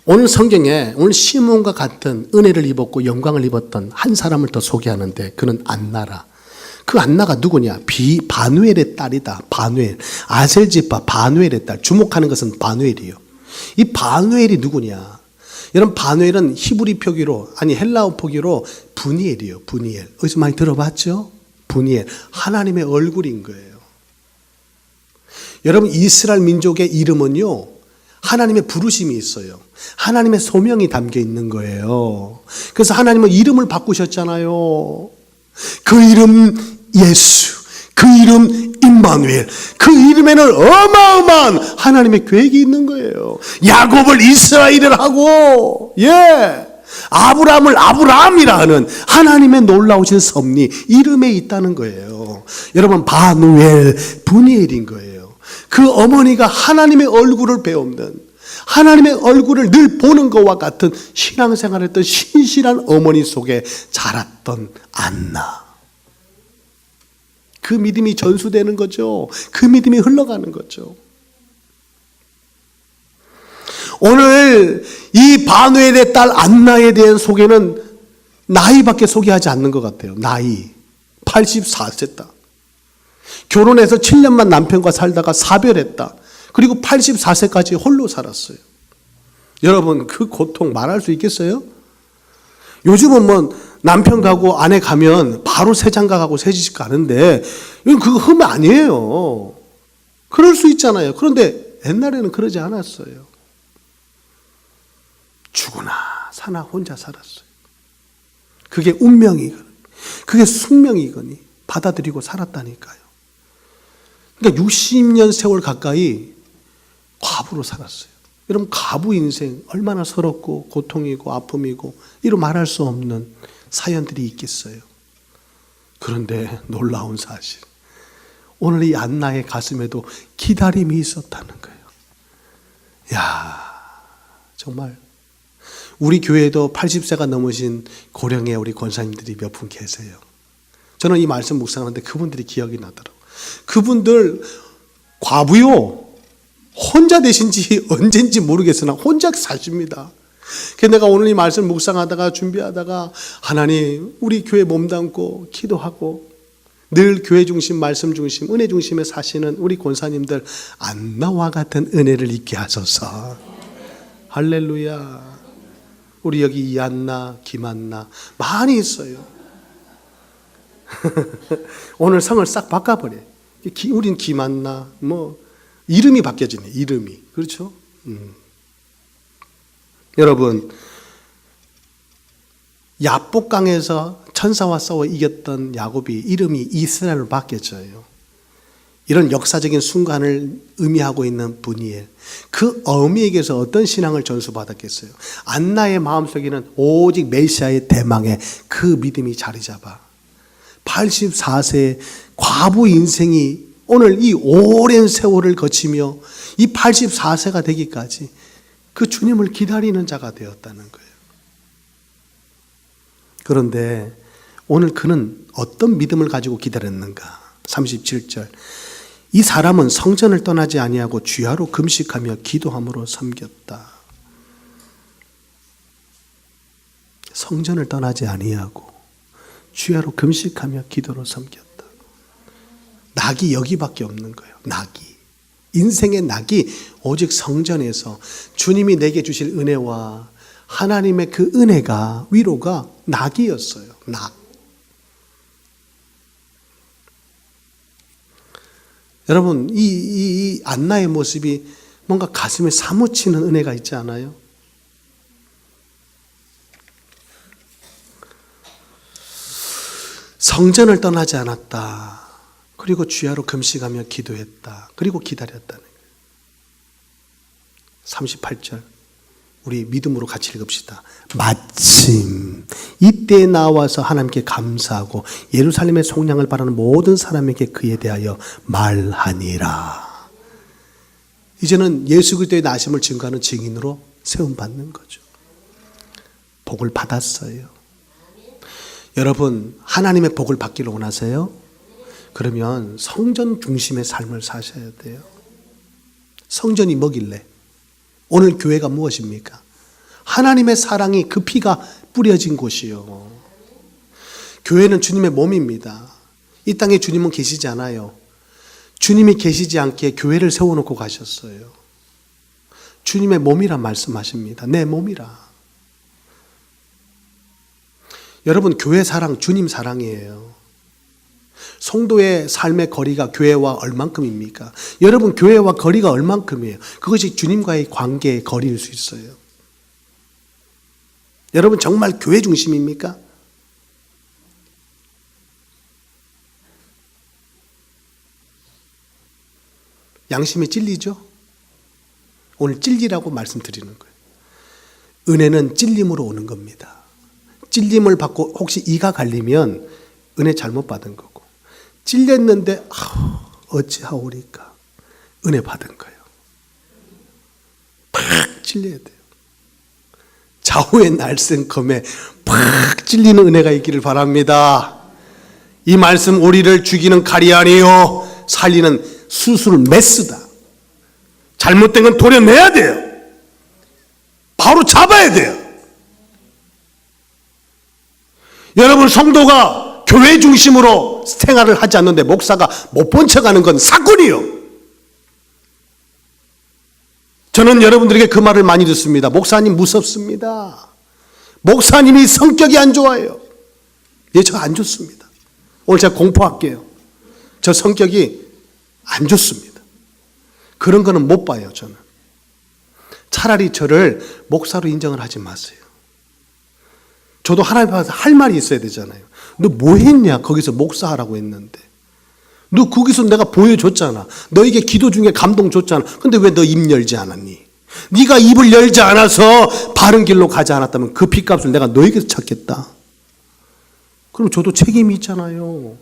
오늘 성경에 오늘 시몬과 같은 은혜를 입었고 영광을 입었던 한 사람을 더 소개하는데, 그는 안나라. 그 안나가 누구냐? 바누엘의 딸이다. 바누엘. 아셀지파 바누엘의 딸. 주목하는 것은 바누엘이에요. 이 바누엘이 누구냐? 여러분, 바누엘은 히브리 표기로, 아니 헬라어 표기로 분이엘이에요. 분이엘. 어디서 많이 들어봤죠? 분이엘. 하나님의 얼굴인 거예요. 여러분, 이스라엘 민족의 이름은요, 하나님의 부르심이 있어요. 하나님의 소명이 담겨 있는 거예요. 그래서 하나님은 이름을 바꾸셨잖아요. 그 이름 예수, 그 이름 임마누엘, 그 이름에는 어마어마한 하나님의 계획이 있는 거예요. 야곱을 이스라엘을 하고, 아브라함을 아브라함이라 하는 하나님의 놀라우신 섭리, 이름에 있다는 거예요. 여러분, 바누엘, 분이엘인 거예요. 그 어머니가 하나님의 얼굴을 배우는, 하나님의 얼굴을 늘 보는 것과 같은 신앙생활을 했던 신실한 어머니 속에 자랐던 안나. 그 믿음이 전수되는 거죠. 그 믿음이 흘러가는 거죠. 오늘 이 바누엘의 딸 안나에 대한 소개는 나이밖에 소개하지 않는 것 같아요. 나이 84세다. 결혼해서 7년만 남편과 살다가 사별했다. 그리고 84세까지 홀로 살았어요. 여러분, 그 고통 말할 수 있겠어요? 요즘은 뭐 남편 가고 아내 가면 바로 새장가 가고 새집 가는데, 이건 그거 흠 아니에요. 그럴 수 있잖아요. 그런데 옛날에는 그러지 않았어요. 죽으나 사나 혼자 살았어요. 그게 운명이거니, 그게 숙명이거니 받아들이고 살았다니까요. 그러니까 60년 세월 가까이 과부로 살았어요. 여러분, 과부 인생 얼마나 서럽고 고통이고 아픔이고 이루 말할 수 없는 사연들이 있겠어요. 그런데 놀라운 사실, 오늘 이 안나의 가슴에도 기다림이 있었다는 거예요. 정말 우리 교회에도 80세가 넘으신 고령의 우리 권사님들이 몇 분 계세요. 저는 이 말씀 묵상하는데 그분들이 기억이 나더라고요. 그분들 과부요, 혼자 되신지 언젠지 모르겠으나 혼자 사십니다. 그래서 내가 오늘 이 말씀 묵상하다가 준비하다가 하나님 우리 교회 몸담고 기도하고 늘 교회 중심, 말씀 중심, 은혜 중심에 사시는 우리 권사님들 안나와 같은 은혜를 있게 하소서. 할렐루야. 우리 여기 이안나, 김안나 많이 있어요. 오늘 성을 싹 바꿔버려. 우린 김안나 뭐 이름이 바뀌어지네. 이름이. 그렇죠? 여러분 야복강에서 천사와 싸워 이겼던 야곱이 이름이 이스라엘로 바뀌어져요. 이런 역사적인 순간을 의미하고 있는 분이에요. 그 어미에게서 어떤 신앙을 전수받았겠어요? 안나의 마음속에는 오직 메시아의 대망의 그 믿음이 자리 잡아 84세 과부 인생이 오늘 이 오랜 세월을 거치며 이 84세가 되기까지 그 주님을 기다리는 자가 되었다는 거예요. 그런데 오늘 그는 어떤 믿음을 가지고 기다렸는가? 37절. 이 사람은 성전을 떠나지 아니하고 주야로 금식하며 기도함으로 섬겼다. 성전을 떠나지 아니하고 주야로 금식하며 기도로 섬겼다. 낙이 여기밖에 없는 거예요. 낙이. 인생의 낙이 오직 성전에서 주님이 내게 주실 은혜와 하나님의 그 은혜가 위로가 낙이었어요. 낙. 여러분 이 안나의 모습이 뭔가 가슴에 사무치는 은혜가 있지 않아요? 성전을 떠나지 않았다. 그리고 주야로 금식하며 기도했다. 그리고 기다렸다는 거예요. 38절 우리 믿음으로 같이 읽읍시다. 마침 이때에 나와서 하나님께 감사하고 예루살렘의 속량을 바라는 모든 사람에게 그에 대하여 말하니라. 이제는 예수 그리스도의 나심을 증거하는 증인으로 세움받는 거죠. 복을 받았어요. 여러분 하나님의 복을 받기를 원하세요? 그러면 성전 중심의 삶을 사셔야 돼요. 성전이 뭐길래? 오늘 교회가 무엇입니까? 하나님의 사랑이 그 피가 뿌려진 곳이요. 교회는 주님의 몸입니다. 이 땅에 주님은 계시지 않아요. 주님이 계시지 않게 교회를 세워놓고 가셨어요. 주님의 몸이라 말씀하십니다. 내 몸이라. 여러분 교회 사랑 주님 사랑이에요. 성도의 삶의 거리가 교회와 얼만큼입니까? 여러분 교회와 거리가 얼만큼이에요? 그것이 주님과의 관계의 거리일 수 있어요. 여러분 정말 교회 중심입니까? 양심이 찔리죠? 오늘 찔리라고 말씀드리는 거예요. 은혜는 찔림으로 오는 겁니다. 찔림을 받고 혹시 이가 갈리면 은혜 잘못 받은 거고 찔렸는데 어찌하오리까 은혜 받은 거예요. 팍 찔려야 돼요. 좌우의 날쌘 검에 팍 찔리는 은혜가 있기를 바랍니다. 이 말씀 우리를 죽이는 칼이 아니요 살리는 수술 메스다. 잘못된 건 도려내야 돼요. 바로 잡아야 돼요. 여러분 성도가 교회 중심으로 생활을 하지 않는데 목사가 못 본 척하는 건 사건이요. 저는 여러분들에게 그 말을 많이 듣습니다. 목사님 무섭습니다. 목사님이 성격이 안 좋아요. 예, 저 안 좋습니다. 오늘 제가 공포할게요. 저 성격이 안 좋습니다. 그런 거는 못 봐요, 저는. 차라리 저를 목사로 인정을 하지 마세요. 저도 하나님 앞에서 할 말이 있어야 되잖아요. 너 뭐 했냐? 거기서 목사하라고 했는데. 너 거기서 내가 보여줬잖아. 너에게 기도 중에 감동 줬잖아. 근데 왜 너 입 열지 않았니? 네가 입을 열지 않아서 바른 길로 가지 않았다면 그 핏값을 내가 너에게서 찾겠다. 그럼 저도 책임이 있잖아요.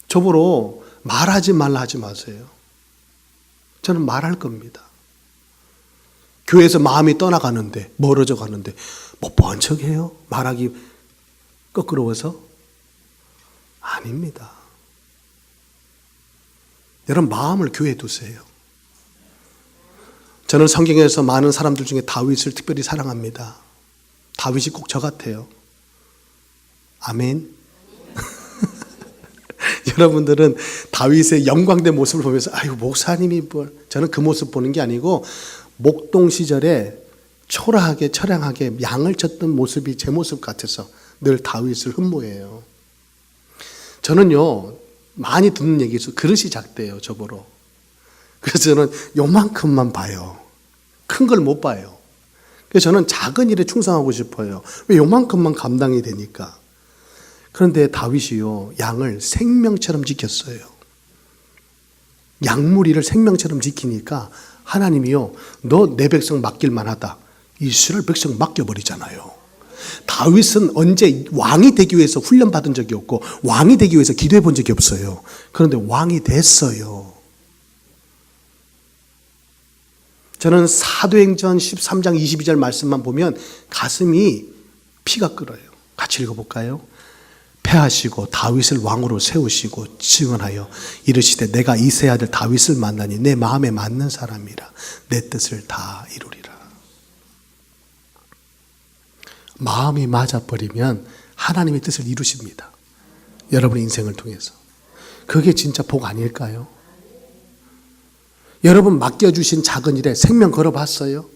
저보러 말하지 말라 하지 마세요. 저는 말할 겁니다. 교회에서 마음이 떠나가는데 멀어져 가는데 뭐 뻔한 척해요? 말하기 껄끄러워서? 아닙니다. 여러분 마음을 교회에 두세요. 저는 성경에서 많은 사람들 중에 다윗을 특별히 사랑합니다. 다윗이 꼭 저 같아요. 아멘. 여러분들은 다윗의 영광된 모습을 보면서 아이고 목사님이 뭘, 저는 그 모습 보는 게 아니고 목동 시절에 초라하게 처량하게 양을 쳤던 모습이 제 모습 같아서 늘 다윗을 흠모해요. 저는요 많이 듣는 얘기죠. 그릇이 작대요 저보러. 그래서 저는 요만큼만 봐요. 큰 걸 못 봐요. 그래서 저는 작은 일에 충성하고 싶어요. 왜 요만큼만 감당이 되니까. 그런데 다윗이요 양을 생명처럼 지켰어요. 양무리를 생명처럼 지키니까 하나님이요 너 내 백성 맡길만 하다. 이스라엘 백성 맡겨버리잖아요. 다윗은 언제 왕이 되기 위해서 훈련받은 적이 없고 왕이 되기 위해서 기도해 본 적이 없어요. 그런데 왕이 됐어요. 저는 사도행전 13장 22절 말씀만 보면 가슴이 피가 끓어요. 같이 읽어볼까요? 패하시고 다윗을 왕으로 세우시고 증언하여 이르시되 내가 이새의 아들 다윗을 만나니 내 마음에 맞는 사람이라 내 뜻을 다 이루리라. 마음이 맞아버리면 하나님의 뜻을 이루십니다. 여러분의 인생을 통해서. 그게 진짜 복 아닐까요? 여러분 맡겨주신 작은 일에 생명 걸어봤어요?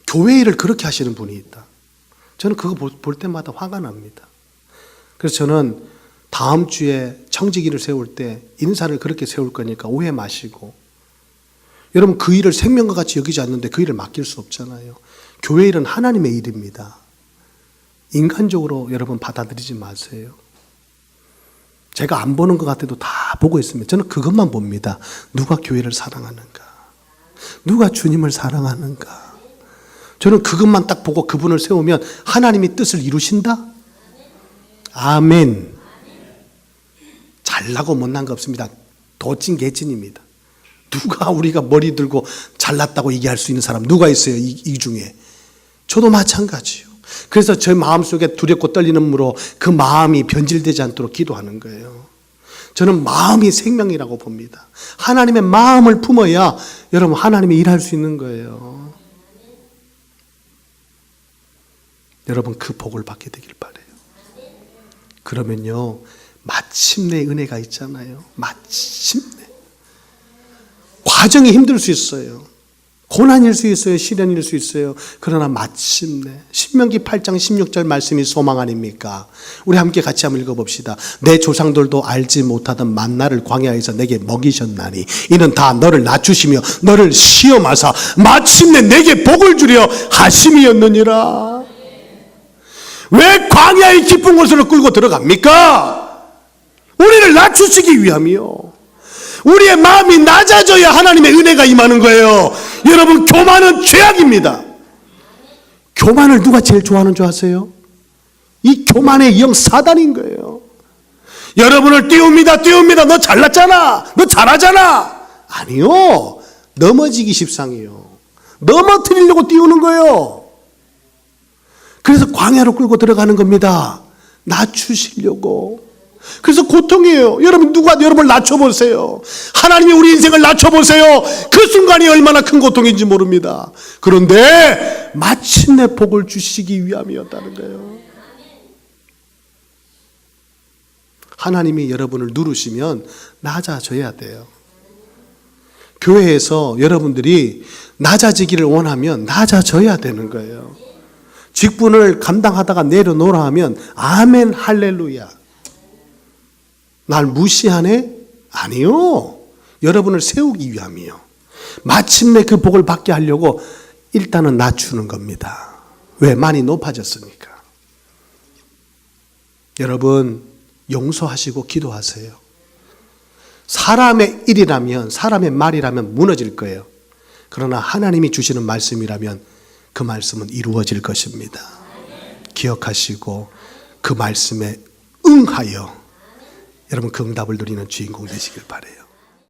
교회 일을 그렇게 하시는 분이 있다. 저는 그거 볼 때마다 화가 납니다. 그래서 저는 다음 주에 청지기를 세울 때 인사를 그렇게 세울 거니까 오해 마시고, 여러분 그 일을 생명과 같이 여기지 않는데 그 일을 맡길 수 없잖아요. 교회 일은 하나님의 일입니다. 인간적으로 여러분 받아들이지 마세요. 제가 안 보는 것 같아도 다 보고 있습니다. 저는 그것만 봅니다. 누가 교회를 사랑하는가? 누가 주님을 사랑하는가? 저는 그것만 딱 보고 그분을 세우면 하나님이 뜻을 이루신다? 아멘. 잘나고 못난 거 없습니다. 도찐 개찐입니다. 누가 우리가 머리 들고 잘났다고 얘기할 수 있는 사람 누가 있어요? 이 중에. 저도 마찬가지요. 그래서 제 마음속에 두렵고 떨리는 무로 그 마음이 변질되지 않도록 기도하는 거예요. 저는 마음이 생명이라고 봅니다. 하나님의 마음을 품어야 여러분 하나님이 일할 수 있는 거예요. 여러분 그 복을 받게 되길 바라요. 그러면요 마침내 은혜가 있잖아요. 마침내. 과정이 힘들 수 있어요. 고난일 수 있어요. 시련일 수 있어요. 그러나 마침내 신명기 8장 16절 말씀이 소망 아닙니까? 우리 함께 같이 한번 읽어봅시다. 내 조상들도 알지 못하던 만나를 광야에서 내게 먹이셨나니 이는 다 너를 낮추시며 너를 시험하사 마침내 내게 복을 주려 하심이었느니라. 왜 광야의 깊은 곳으로 끌고 들어갑니까? 우리를 낮추시기 위함이요. 우리의 마음이 낮아져야 하나님의 은혜가 임하는 거예요. 여러분 교만은 죄악입니다. 교만을 누가 제일 좋아하는 줄 아세요? 이 교만의 영 사단인 거예요. 여러분을 띄웁니다. 너 잘났잖아. 너 잘하잖아. 아니요. 넘어지기 십상이요. 넘어뜨리려고 띄우는 거예요. 그래서 광야로 끌고 들어가는 겁니다. 낮추시려고. 그래서 고통이에요. 여러분 누가 여러분을 낮춰보세요. 하나님이 우리 인생을 낮춰보세요. 그 순간이 얼마나 큰 고통인지 모릅니다. 그런데 마침내 복을 주시기 위함이었다는 거예요. 하나님이 여러분을 누르시면 낮아져야 돼요. 교회에서 여러분들이 낮아지기를 원하면 낮아져야 되는 거예요. 직분을 감당하다가 내려놓으라 하면 아멘 할렐루야. 날 무시하네? 아니요. 여러분을 세우기 위함이요. 마침내 그 복을 받게 하려고 일단은 낮추는 겁니다. 왜? 많이 높아졌으니까. 여러분 용서하시고 기도하세요. 사람의 일이라면, 사람의 말이라면 무너질 거예요. 그러나 하나님이 주시는 말씀이라면 그 말씀은 이루어질 것입니다. 기억하시고 그 말씀에 응하여 여러분 그 응답을 누리는 주인공 되시길 바라요.